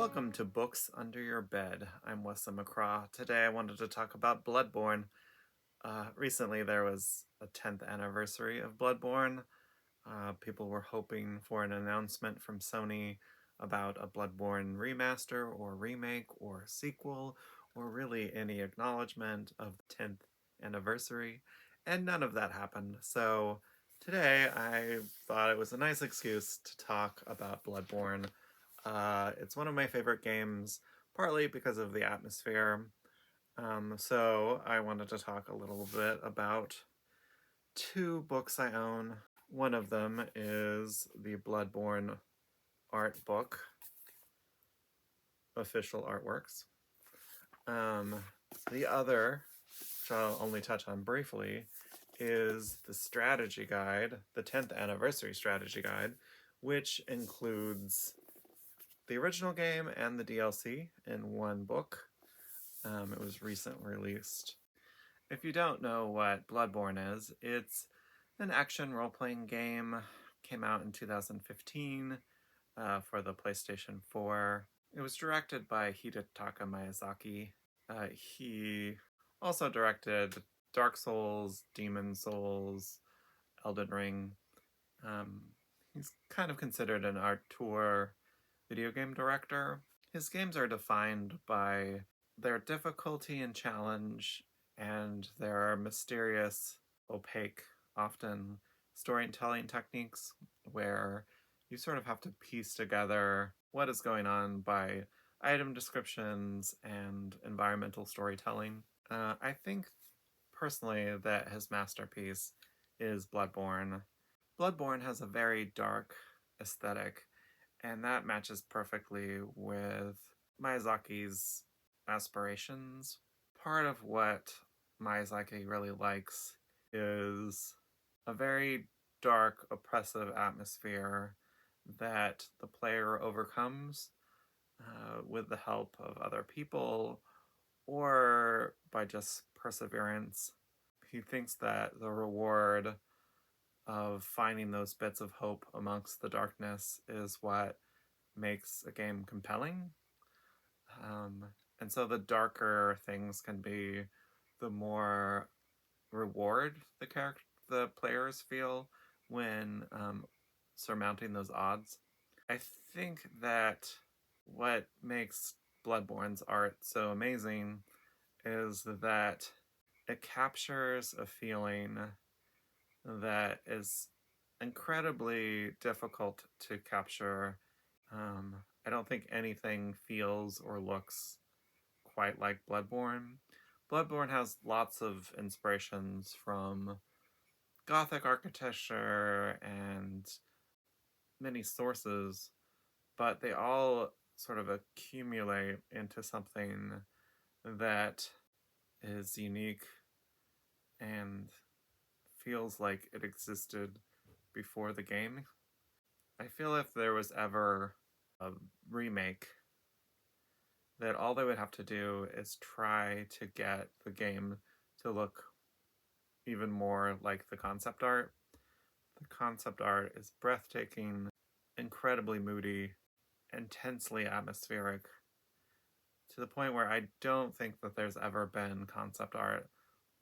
Welcome to Books Under Your Bed. I'm Wesley McCraw. Today I wanted to talk about Bloodborne. Recently there was a 10th anniversary of Bloodborne. People were hoping for an announcement from Sony about a Bloodborne remaster or remake or sequel, or really any acknowledgement of the 10th anniversary, and none of that happened. So today I thought it was a nice excuse to talk about Bloodborne. It's one of my favorite games, partly because of the atmosphere. So I wanted to talk a little bit about two books I own. One of them is the Bloodborne art book, official artworks. The other, which I'll only touch on briefly, is the strategy guide, the 10th anniversary strategy guide, which includes the original game and the DLC in one book. It was recently released. If you don't know what Bloodborne is, it's an action role-playing game. Came out in 2015 for the PlayStation 4. It was directed by Hidetaka Miyazaki. He also directed Dark Souls, Demon Souls, Elden Ring. He's kind of considered an auteur video game director. His games are defined by their difficulty and challenge, and their mysterious, opaque, often storytelling techniques where you sort of have to piece together what is going on by item descriptions and environmental storytelling. I think personally that his masterpiece is Bloodborne. Bloodborne has a very dark aesthetic, and that matches perfectly with Miyazaki's aspirations. Part of what Miyazaki really likes is a very dark, oppressive atmosphere that the player overcomes with the help of other people or by just perseverance. He thinks that the reward of finding those bits of hope amongst the darkness is what makes a game compelling. And so the darker things can be, the more reward the players feel when surmounting those odds. I think that what makes Bloodborne's art so amazing is that it captures a feeling that is incredibly difficult to capture. I don't think anything feels or looks quite like Bloodborne. Bloodborne has lots of inspirations from Gothic architecture and many sources, but they all sort of accumulate into something that is unique and feels like it existed before the game. I feel if there was ever a remake, that all they would have to do is try to get the game to look even more like the concept art. The concept art is breathtaking, incredibly moody, intensely atmospheric, to the point where I don't think that there's ever been concept art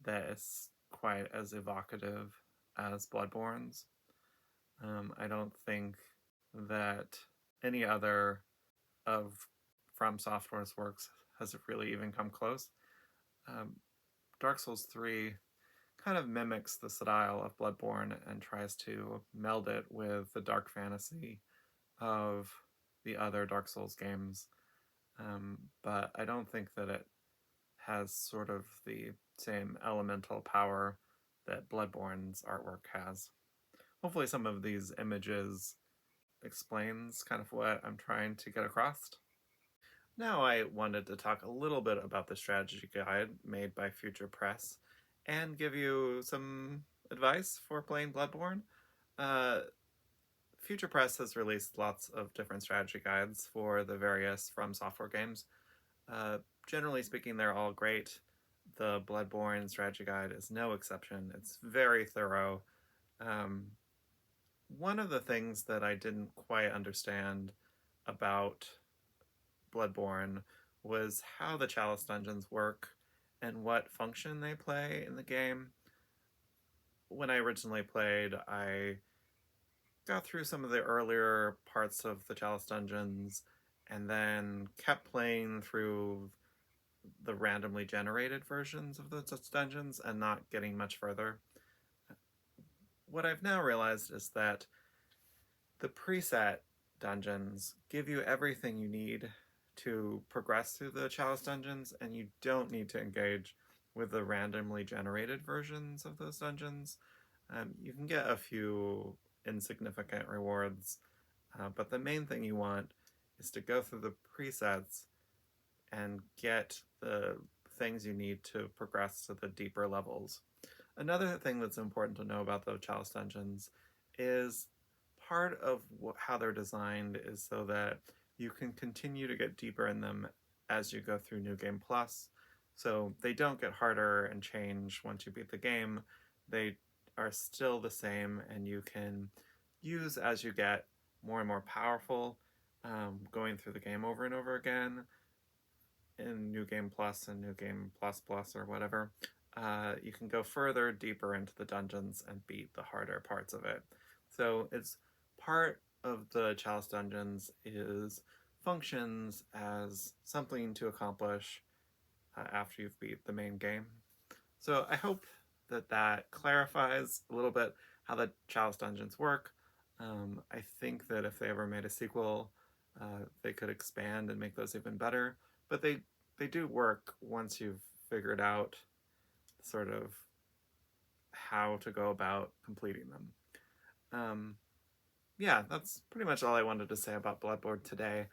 that is quite as evocative as Bloodborne's. I don't think that any other of FromSoftware's works has really even come close. Dark Souls 3 kind of mimics the style of Bloodborne and tries to meld it with the dark fantasy of the other Dark Souls games. But I don't think that it has sort of the same elemental power that Bloodborne's artwork has. Hopefully some of these images explains kind of what I'm trying to get across. Now I wanted to talk a little bit about the strategy guide made by Future Press and give you some advice for playing Bloodborne. Future Press has released lots of different strategy guides for the various FromSoftware games. Generally speaking, they're all great. The Bloodborne strategy guide is no exception. It's very thorough. One of the things that I didn't quite understand about Bloodborne was how the Chalice dungeons work and what function they play in the game. When I originally played, I got through some of the earlier parts of the Chalice dungeons and then kept playing through the randomly generated versions of those dungeons and not getting much further. What I've now realized is that the preset dungeons give you everything you need to progress through the Chalice dungeons, and you don't need to engage with the randomly generated versions of those dungeons. You can get a few insignificant rewards, but the main thing you want is to go through the presets and get the things you need to progress to the deeper levels. Another thing that's important to know about the Chalice dungeons is part of how they're designed is so that you can continue to get deeper in them as you go through New Game Plus. So they don't get harder and change once you beat the game. They are still the same, and you can use as you get more and more powerful, going through the game over and over again in New Game Plus and New Game Plus Plus or whatever. You can go further, deeper into the dungeons and beat the harder parts of it. So it's part of the Chalice dungeons is functions as something to accomplish after you've beat the main game. So I hope that clarifies a little bit how the Chalice dungeons work. I think that if they ever made a sequel, they could expand and make those even better. But they do work once you've figured out sort of how to go about completing them. Yeah, that's pretty much all I wanted to say about Bloodborne today.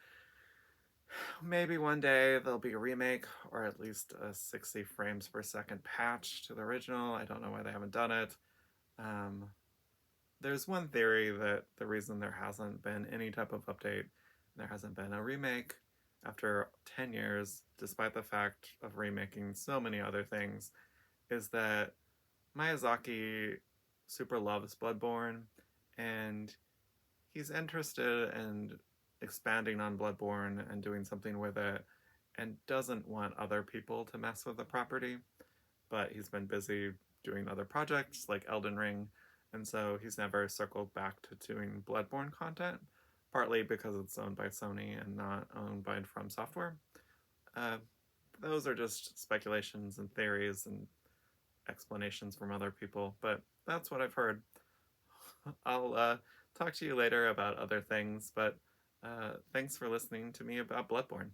Maybe one day there'll be a remake, or at least a 60 frames per second patch to the original. I don't know why they haven't done it. There's one theory that the reason there hasn't been any type of update, there hasn't been a remake after 10 years, despite the fact of remaking so many other things, is that Miyazaki super loves Bloodborne, and he's interested in expanding on Bloodborne and doing something with it, and doesn't want other people to mess with the property. But he's been busy doing other projects like Elden Ring, and so he's never circled back to doing Bloodborne content, partly because it's owned by Sony and not owned by FromSoftware. Those are just speculations and theories and explanations from other people, but that's what I've heard. I'll talk to you later about other things, but thanks for listening to me about Bloodborne.